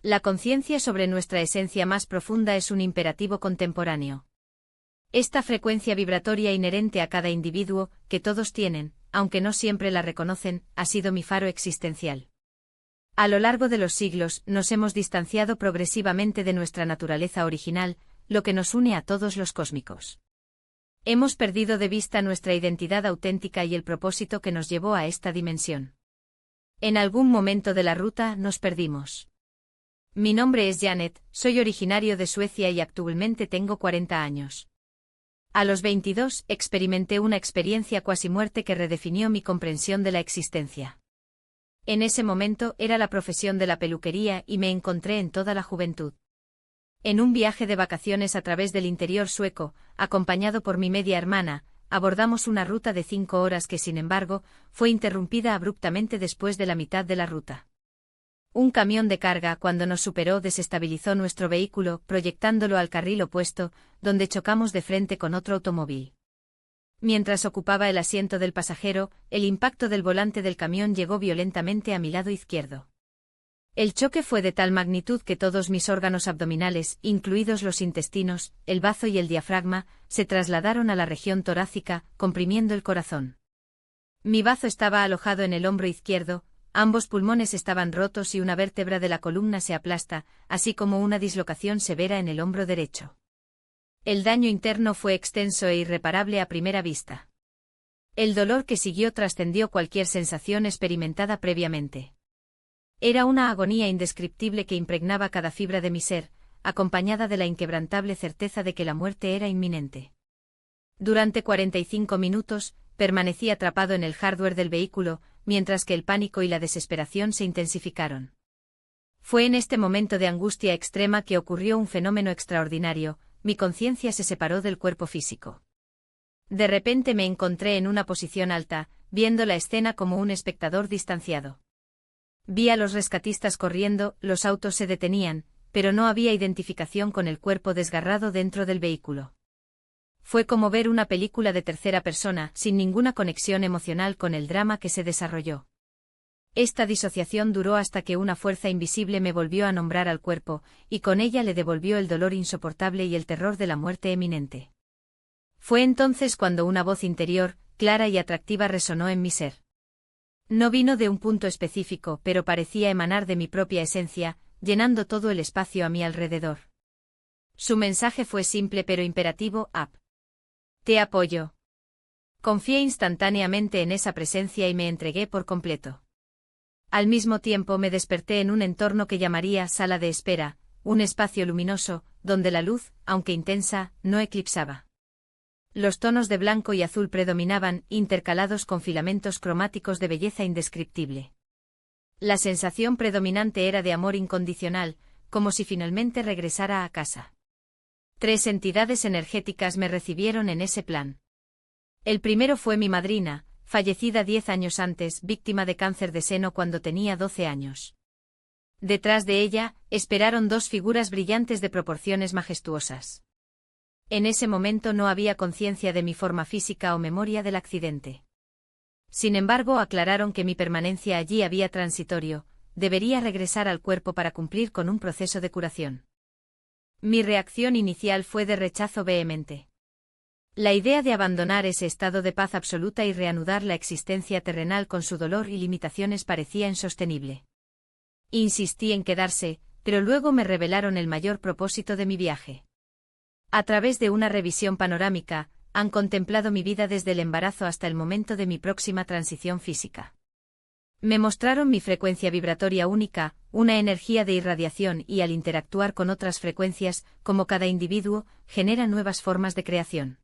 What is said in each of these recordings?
La conciencia sobre nuestra esencia más profunda es un imperativo contemporáneo. Esta frecuencia vibratoria inherente a cada individuo, que todos tienen, aunque no siempre la reconocen, ha sido mi faro existencial. A lo largo de los siglos, nos hemos distanciado progresivamente de nuestra naturaleza original, lo que nos une a todos los cósmicos. Hemos perdido de vista nuestra identidad auténtica y el propósito que nos llevó a esta dimensión. En algún momento de la ruta nos perdimos. Mi nombre es Janet, soy originario de Suecia y actualmente tengo 40 años. A los 22, experimenté una experiencia cuasi muerte que redefinió mi comprensión de la existencia. En ese momento era la profesión de la peluquería y me encontré en toda la juventud. En un viaje de vacaciones a través del interior sueco, acompañado por mi media hermana, abordamos una ruta de 5 horas que, sin embargo, fue interrumpida abruptamente después de la mitad de la ruta. Un camión de carga, cuando nos superó, desestabilizó nuestro vehículo, proyectándolo al carril opuesto, donde chocamos de frente con otro automóvil. Mientras ocupaba el asiento del pasajero, el impacto del volante del camión llegó violentamente a mi lado izquierdo. El choque fue de tal magnitud que todos mis órganos abdominales, incluidos los intestinos, el bazo y el diafragma, se trasladaron a la región torácica, comprimiendo el corazón. Mi bazo estaba alojado en el hombro izquierdo, ambos pulmones estaban rotos y una vértebra de la columna se aplasta, así como una dislocación severa en el hombro derecho. El daño interno fue extenso e irreparable a primera vista. El dolor que siguió trascendió cualquier sensación experimentada previamente. Era una agonía indescriptible que impregnaba cada fibra de mi ser, acompañada de la inquebrantable certeza de que la muerte era inminente. Durante 45 minutos, permanecí atrapado en el hardware del vehículo, mientras que el pánico y la desesperación se intensificaron. Fue en este momento de angustia extrema que ocurrió un fenómeno extraordinario: mi conciencia se separó del cuerpo físico. De repente me encontré en una posición alta, viendo la escena como un espectador distanciado. Vi a los rescatistas corriendo, los autos se detenían, pero no había identificación con el cuerpo desgarrado dentro del vehículo. Fue como ver una película de tercera persona, sin ninguna conexión emocional con el drama que se desarrolló. Esta disociación duró hasta que una fuerza invisible me volvió a nombrar al cuerpo, y con ella le devolvió el dolor insoportable y el terror de la muerte eminente. Fue entonces cuando una voz interior, clara y atractiva, resonó en mi ser. No vino de un punto específico, pero parecía emanar de mi propia esencia, llenando todo el espacio a mi alrededor. Su mensaje fue simple pero imperativo: App. Te apoyo. Confié instantáneamente en esa presencia y me entregué por completo. Al mismo tiempo me desperté en un entorno que llamaría sala de espera, un espacio luminoso, donde la luz, aunque intensa, no eclipsaba. Los tonos de blanco y azul predominaban, intercalados con filamentos cromáticos de belleza indescriptible. La sensación predominante era de amor incondicional, como si finalmente regresara a casa. 3 entidades energéticas me recibieron en ese plan. El primero fue mi madrina, fallecida 10 años antes, víctima de cáncer de seno cuando tenía 12 años. Detrás de ella, esperaron 2 figuras brillantes de proporciones majestuosas. En ese momento no había conciencia de mi forma física o memoria del accidente. Sin embargo, aclararon que mi permanencia allí había transitorio, debería regresar al cuerpo para cumplir con un proceso de curación. Mi reacción inicial fue de rechazo vehemente. La idea de abandonar ese estado de paz absoluta y reanudar la existencia terrenal con su dolor y limitaciones parecía insostenible. Insistí en quedarse, pero luego me revelaron el mayor propósito de mi viaje. A través de una revisión panorámica, han contemplado mi vida desde el embarazo hasta el momento de mi próxima transición física. Me mostraron mi frecuencia vibratoria única, una energía de irradiación, y al interactuar con otras frecuencias, como cada individuo, genera nuevas formas de creación.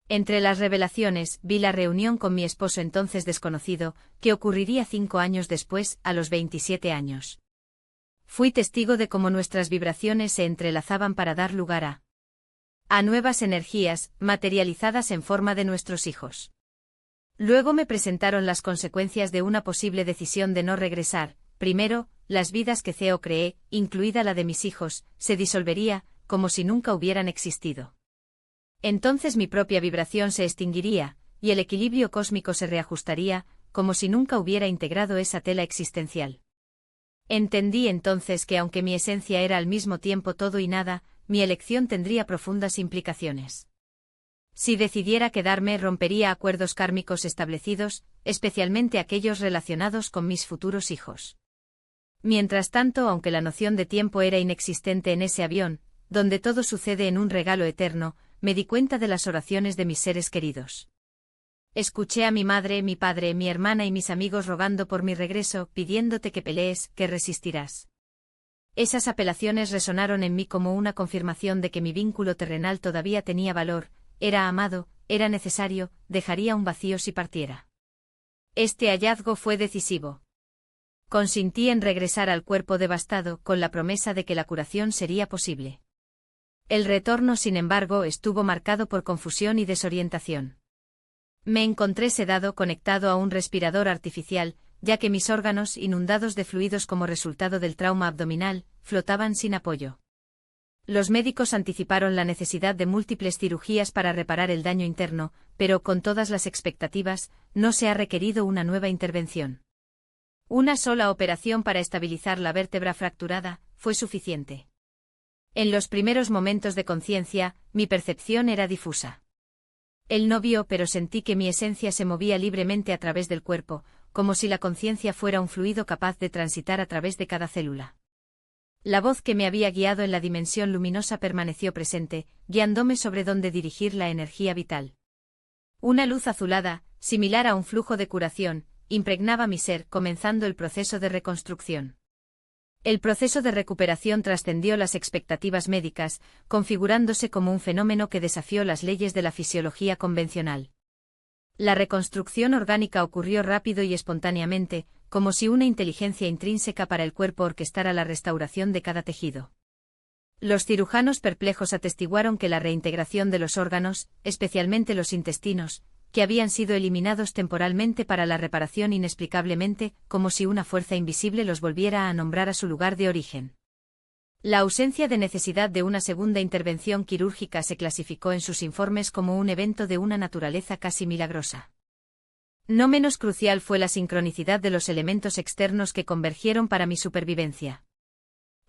Entre las revelaciones, vi la reunión con mi esposo entonces desconocido, que ocurriría 5 años después, a los 27 años. Fui testigo de cómo nuestras vibraciones se entrelazaban para dar lugar a nuevas energías, materializadas en forma de nuestros hijos. Luego me presentaron las consecuencias de una posible decisión de no regresar. Primero, las vidas que Theo creé, incluida la de mis hijos, se disolvería, como si nunca hubieran existido. Entonces mi propia vibración se extinguiría, y el equilibrio cósmico se reajustaría, como si nunca hubiera integrado esa tela existencial. Entendí entonces que aunque mi esencia era al mismo tiempo todo y nada, mi elección tendría profundas implicaciones. Si decidiera quedarme, rompería acuerdos kármicos establecidos, especialmente aquellos relacionados con mis futuros hijos. Mientras tanto, aunque la noción de tiempo era inexistente en ese avión, donde todo sucede en un regalo eterno, me di cuenta de las oraciones de mis seres queridos. Escuché a mi madre, mi padre, mi hermana y mis amigos rogando por mi regreso, pidiéndote que pelees, que resistirás. Esas apelaciones resonaron en mí como una confirmación de que mi vínculo terrenal todavía tenía valor, era amado, era necesario, dejaría un vacío si partiera. Este hallazgo fue decisivo. Consentí en regresar al cuerpo devastado con la promesa de que la curación sería posible. El retorno, sin embargo, estuvo marcado por confusión y desorientación. Me encontré sedado conectado a un respirador artificial, ya que mis órganos, inundados de fluidos como resultado del trauma abdominal, flotaban sin apoyo. Los médicos anticiparon la necesidad de múltiples cirugías para reparar el daño interno, pero con todas las expectativas, no se ha requerido una nueva intervención. Una sola operación para estabilizar la vértebra fracturada fue suficiente. En los primeros momentos de conciencia, mi percepción era difusa. Él no vio, pero sentí que mi esencia se movía libremente a través del cuerpo, como si la conciencia fuera un fluido capaz de transitar a través de cada célula. La voz que me había guiado en la dimensión luminosa permaneció presente, guiándome sobre dónde dirigir la energía vital. Una luz azulada, similar a un flujo de curación, impregnaba mi ser, comenzando el proceso de reconstrucción. El proceso de recuperación trascendió las expectativas médicas, configurándose como un fenómeno que desafió las leyes de la fisiología convencional. La reconstrucción orgánica ocurrió rápido y espontáneamente, como si una inteligencia intrínseca para el cuerpo orquestara la restauración de cada tejido. Los cirujanos perplejos atestiguaron que la reintegración de los órganos, especialmente los intestinos, que habían sido eliminados temporalmente para la reparación inexplicablemente, como si una fuerza invisible los volviera a nombrar a su lugar de origen. La ausencia de necesidad de una segunda intervención quirúrgica se clasificó en sus informes como un evento de una naturaleza casi milagrosa. No menos crucial fue la sincronicidad de los elementos externos que convergieron para mi supervivencia.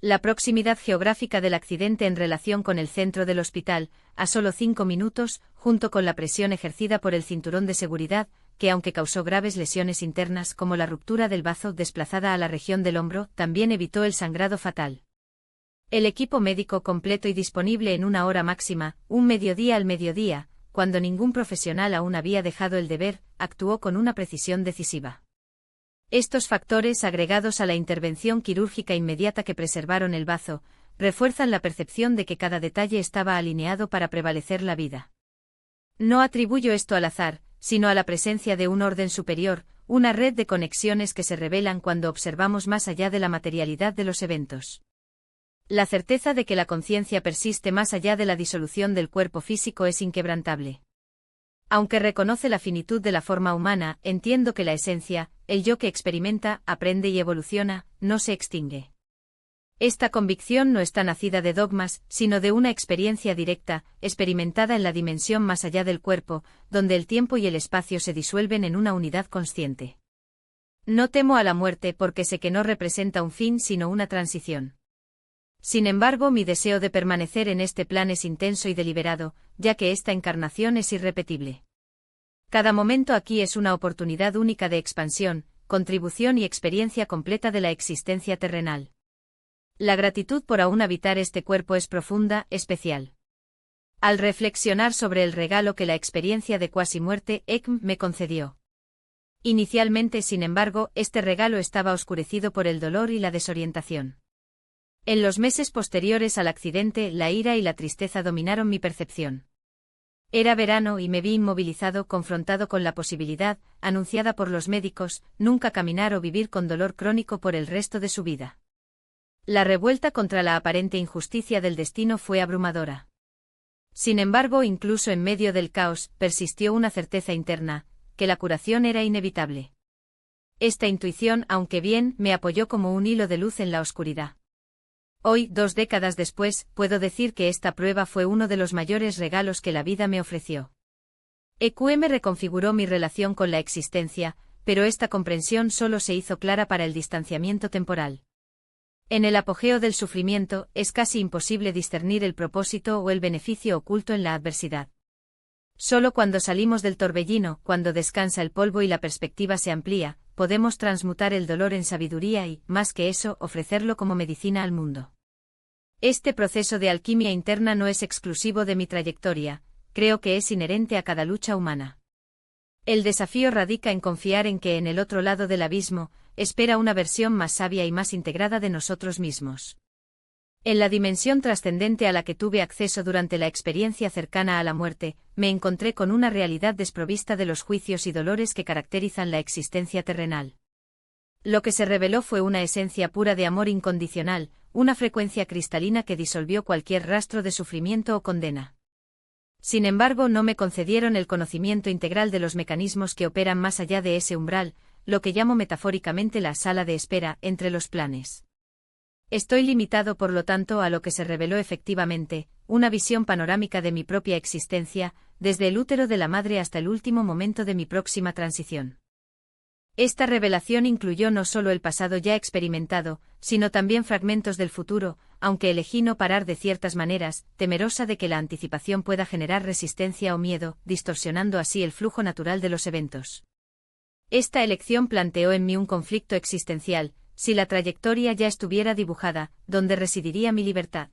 La proximidad geográfica del accidente en relación con el centro del hospital, a solo 5 minutos, junto con la presión ejercida por el cinturón de seguridad, que aunque causó graves lesiones internas como la ruptura del bazo desplazada a la región del hombro, también evitó el sangrado fatal. El equipo médico completo y disponible en una hora máxima, un mediodía al mediodía, cuando ningún profesional aún había dejado el deber, actuó con una precisión decisiva. Estos factores, agregados a la intervención quirúrgica inmediata que preservaron el bazo, refuerzan la percepción de que cada detalle estaba alineado para prevalecer la vida. No atribuyo esto al azar, sino a la presencia de un orden superior, una red de conexiones que se revelan cuando observamos más allá de la materialidad de los eventos. La certeza de que la conciencia persiste más allá de la disolución del cuerpo físico es inquebrantable. Aunque reconoce la finitud de la forma humana, entiendo que la esencia, el yo que experimenta, aprende y evoluciona, no se extingue. Esta convicción no está nacida de dogmas, sino de una experiencia directa, experimentada en la dimensión más allá del cuerpo, donde el tiempo y el espacio se disuelven en una unidad consciente. No temo a la muerte porque sé que no representa un fin sino una transición. Sin embargo, mi deseo de permanecer en este plan es intenso y deliberado, ya que esta encarnación es irrepetible. Cada momento aquí es una oportunidad única de expansión, contribución y experiencia completa de la existencia terrenal. La gratitud por aún habitar este cuerpo es profunda, especial. Al reflexionar sobre el regalo que la experiencia de cuasi muerte ECM me concedió. Inicialmente, sin embargo, este regalo estaba oscurecido por el dolor y la desorientación. En los meses posteriores al accidente, la ira y la tristeza dominaron mi percepción. Era verano y me vi inmovilizado, confrontado con la posibilidad, anunciada por los médicos, nunca caminar o vivir con dolor crónico por el resto de su vida. La revuelta contra la aparente injusticia del destino fue abrumadora. Sin embargo, incluso en medio del caos, persistió una certeza interna, que la curación era inevitable. Esta intuición, aunque bien, me apoyó como un hilo de luz en la oscuridad. Hoy, 2 décadas después, puedo decir que esta prueba fue uno de los mayores regalos que la vida me ofreció. EQM reconfiguró mi relación con la existencia, pero esta comprensión solo se hizo clara para el distanciamiento temporal. En el apogeo del sufrimiento, es casi imposible discernir el propósito o el beneficio oculto en la adversidad. Solo cuando salimos del torbellino, cuando descansa el polvo y la perspectiva se amplía, podemos transmutar el dolor en sabiduría y, más que eso, ofrecerlo como medicina al mundo. Este proceso de alquimia interna no es exclusivo de mi trayectoria, creo que es inherente a cada lucha humana. El desafío radica en confiar en que en el otro lado del abismo, espera una versión más sabia y más integrada de nosotros mismos. En la dimensión trascendente a la que tuve acceso durante la experiencia cercana a la muerte, me encontré con una realidad desprovista de los juicios y dolores que caracterizan la existencia terrenal. Lo que se reveló fue una esencia pura de amor incondicional, una frecuencia cristalina que disolvió cualquier rastro de sufrimiento o condena. Sin embargo, no me concedieron el conocimiento integral de los mecanismos que operan más allá de ese umbral, lo que llamo metafóricamente la sala de espera entre los planes. Estoy limitado por lo tanto a lo que se reveló efectivamente, una visión panorámica de mi propia existencia, desde el útero de la madre hasta el último momento de mi próxima transición. Esta revelación incluyó no solo el pasado ya experimentado, sino también fragmentos del futuro, aunque elegí no parar de ciertas maneras, temerosa de que la anticipación pueda generar resistencia o miedo, distorsionando así el flujo natural de los eventos. Esta elección planteó en mí un conflicto existencial. Si la trayectoria ya estuviera dibujada, ¿dónde residiría mi libertad?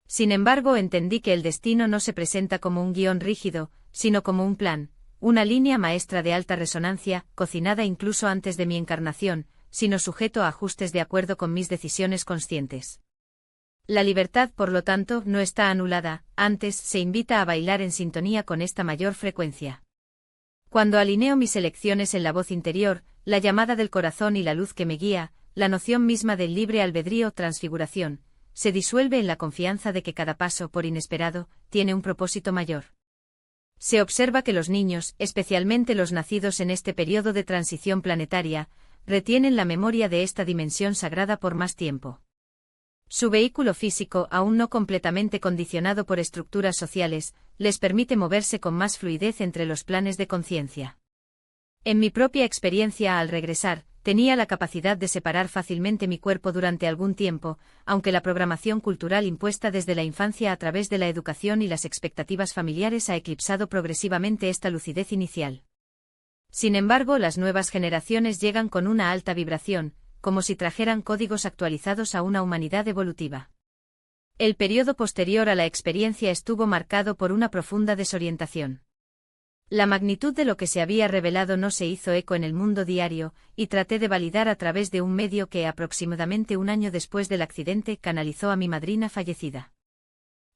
Sin embargo, entendí que el destino no se presenta como un guión rígido, sino como un plan, una línea maestra de alta resonancia, cocinada incluso antes de mi encarnación, sino sujeto a ajustes de acuerdo con mis decisiones conscientes. La libertad, por lo tanto, no está anulada, antes se invita a bailar en sintonía con esta mayor frecuencia. Cuando alineo mis elecciones en la voz interior, la llamada del corazón y la luz que me guía, la noción misma del libre albedrío transfiguración, se disuelve en la confianza de que cada paso, por inesperado, tiene un propósito mayor. Se observa que los niños, especialmente los nacidos en este periodo de transición planetaria, retienen la memoria de esta dimensión sagrada por más tiempo. Su vehículo físico, aún no completamente condicionado por estructuras sociales, les permite moverse con más fluidez entre los planes de conciencia. En mi propia experiencia al regresar, tenía la capacidad de separar fácilmente mi cuerpo durante algún tiempo, aunque la programación cultural impuesta desde la infancia a través de la educación y las expectativas familiares ha eclipsado progresivamente esta lucidez inicial. Sin embargo, las nuevas generaciones llegan con una alta vibración, como si trajeran códigos actualizados a una humanidad evolutiva. El periodo posterior a la experiencia estuvo marcado por una profunda desorientación. La magnitud de lo que se había revelado no se hizo eco en el mundo diario, y traté de validar a través de un medio que aproximadamente un año después del accidente canalizó a mi madrina fallecida.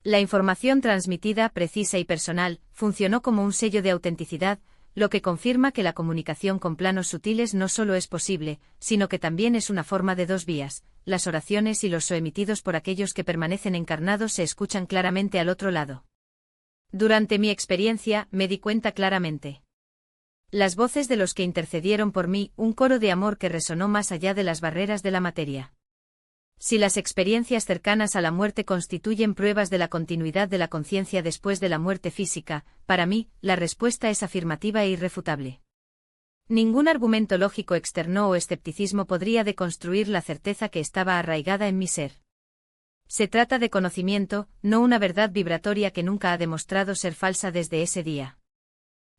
La información transmitida, precisa y personal, funcionó como un sello de autenticidad, lo que confirma que la comunicación con planos sutiles no solo es posible, sino que también es una forma de dos vías. Las oraciones y los so emitidos por aquellos que permanecen encarnados se escuchan claramente al otro lado. Durante mi experiencia, me di cuenta claramente. Las voces de los que intercedieron por mí, un coro de amor que resonó más allá de las barreras de la materia. Si las experiencias cercanas a la muerte constituyen pruebas de la continuidad de la conciencia después de la muerte física, para mí, la respuesta es afirmativa e irrefutable. Ningún argumento lógico externo o escepticismo podría deconstruir la certeza que estaba arraigada en mi ser. Se trata de conocimiento, no una verdad vibratoria que nunca ha demostrado ser falsa desde ese día.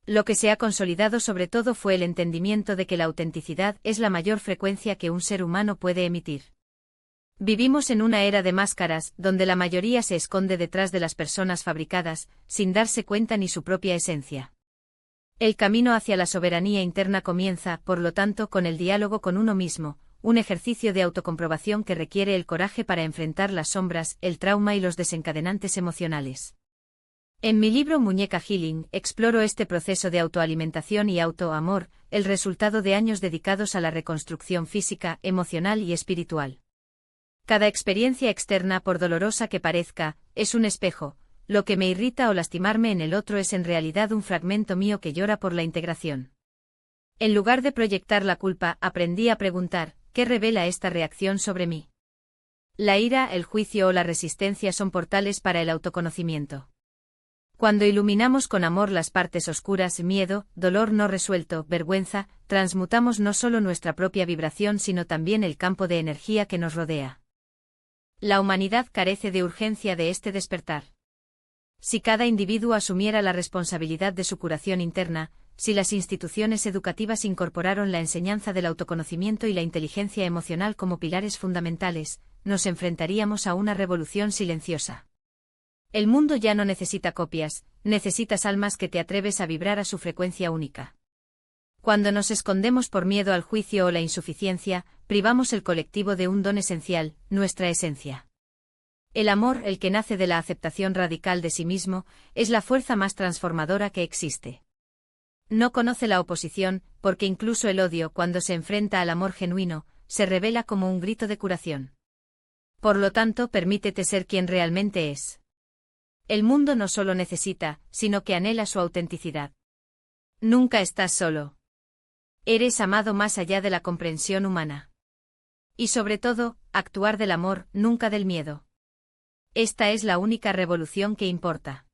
Lo que se ha consolidado sobre todo fue el entendimiento de que la autenticidad es la mayor frecuencia que un ser humano puede emitir. Vivimos en una era de máscaras, donde la mayoría se esconde detrás de las personas fabricadas, sin darse cuenta ni su propia esencia. El camino hacia la soberanía interna comienza, por lo tanto, con el diálogo con uno mismo, un ejercicio de autocomprobación que requiere el coraje para enfrentar las sombras, el trauma y los desencadenantes emocionales. En mi libro Muñeca Healing, exploro este proceso de autoalimentación y autoamor, el resultado de años dedicados a la reconstrucción física, emocional y espiritual. Cada experiencia externa, por dolorosa que parezca, es un espejo. Lo que me irrita o lastimarme en el otro es en realidad un fragmento mío que llora por la integración. En lugar de proyectar la culpa, aprendí a preguntar, ¿qué revela esta reacción sobre mí? La ira, el juicio o la resistencia son portales para el autoconocimiento. Cuando iluminamos con amor las partes oscuras, miedo, dolor no resuelto, vergüenza, transmutamos no solo nuestra propia vibración sino también el campo de energía que nos rodea. La humanidad carece de urgencia de este despertar. Si cada individuo asumiera la responsabilidad de su curación interna, si las instituciones educativas incorporaron la enseñanza del autoconocimiento y la inteligencia emocional como pilares fundamentales, nos enfrentaríamos a una revolución silenciosa. El mundo ya no necesita copias, necesitas almas que te atreves a vibrar a su frecuencia única. Cuando nos escondemos por miedo al juicio o la insuficiencia, privamos el colectivo de un don esencial, nuestra esencia. El amor, el que nace de la aceptación radical de sí mismo, es la fuerza más transformadora que existe. No conoce la oposición, porque incluso el odio, cuando se enfrenta al amor genuino, se revela como un grito de curación. Por lo tanto, permítete ser quien realmente es. El mundo no solo necesita, sino que anhela su autenticidad. Nunca estás solo. Eres amado más allá de la comprensión humana. Y sobre todo, actuar del amor, nunca del miedo. Esta es la única revolución que importa.